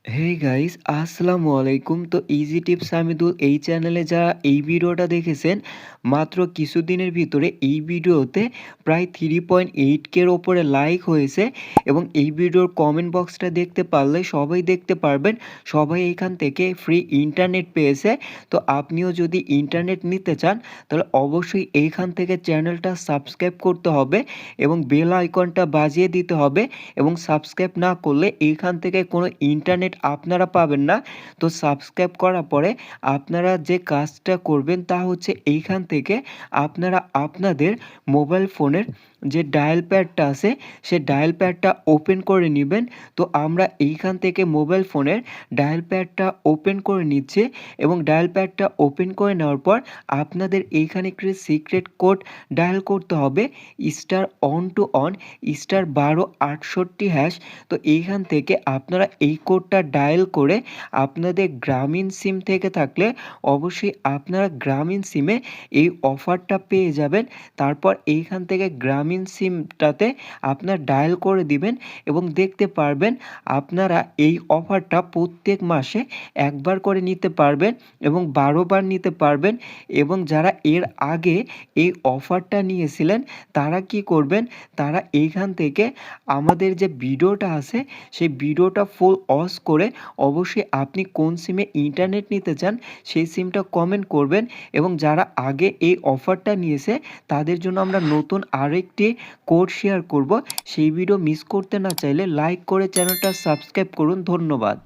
Hey guys আসসালামু আলাইকুম। তো ইজি টিপস হামিদুল এই চ্যানেলে যারা এই ভিডিওটা দেখেছেন মাত্র কিছুদিনের ভিতরে এই ভিডিওতে প্রায় 3.8 কের ওপরে লাইক হয়েছে এবং এই ভিডিওর কমেন্ট বক্সটা দেখতে পারলে সবাই দেখতে পারবেন সবাই এখান থেকে ফ্রি ইন্টারনেট পেয়েছে। তো আপনিও যদি ইন্টারনেট নিতে চান তাহলে অবশ্যই এইখান থেকে চ্যানেলটা সাবস্ক্রাইব করতে হবে এবং বেল আইকনটা বাজিয়ে দিতে হবে এবং সাবস্ক্রাইব না করলে এইখান থেকে কোনো ইন্টারনেট আপনারা পাবেন না। তো সাবস্ক্রাইব করার পরে আপনারা যে কাজটা করবেন তা হচ্ছে এইখান থেকে আপনারা আপনাদের মোবাইল ফোনের যে ডায়াল প্যাডটা আছে সে ডায়াল প্যাডটা ওপেন করে নেবেন। তো আমরা এইখান থেকে মোবাইল ফোনের ডায়াল প্যাডটা ওপেন করে নিচ্ছি এবং ডায়াল প্যাডটা ওপেন করে নেওয়ার পর আপনাদের এইখানে একটি সিক্রেট কোড ডায়াল করতে হবে star one two one star 1268#। তো এইখান থেকে আপনারা এই কোডটা ডায়াল করে আপনাদের গ্রামীণ সিম থেকে থাকলে অবশ্যই আপনারা গ্রামীণ সিমে এই অফারটা পেয়ে যাবেন। তারপর এইখান থেকে গ্রামীণ সিমটাতে আপনার ডায়াল করে দিবেন এবং দেখতে পারবেন আপনারা এই অফারটা প্রত্যেক মাসে একবার করে নিতে পারবেন এবং 12 বার নিতে পারবেন। এবং যারা এর আগে এই অফারটা নিয়েছিলেন তারা কি করবেন, তারা এইখান থেকে আমাদের যে ভিডিওটা আছে সেই ভিডিওটা ফুল অস করে অবশ্যই আপনি কোন সিমে ইন্টারনেট নিতে চান সেই সিমটা কমেন্ট করবেন। এবং যারা আগে এই অফারটা নিয়েছে তাদের জন্য আমরা নতুন আরেকটি কোড শেয়ার করব। সেই ভিডিও মিস করতে না চাইলে লাইক করে চ্যানেলটা সাবস্ক্রাইব করুন। ধন্যবাদ।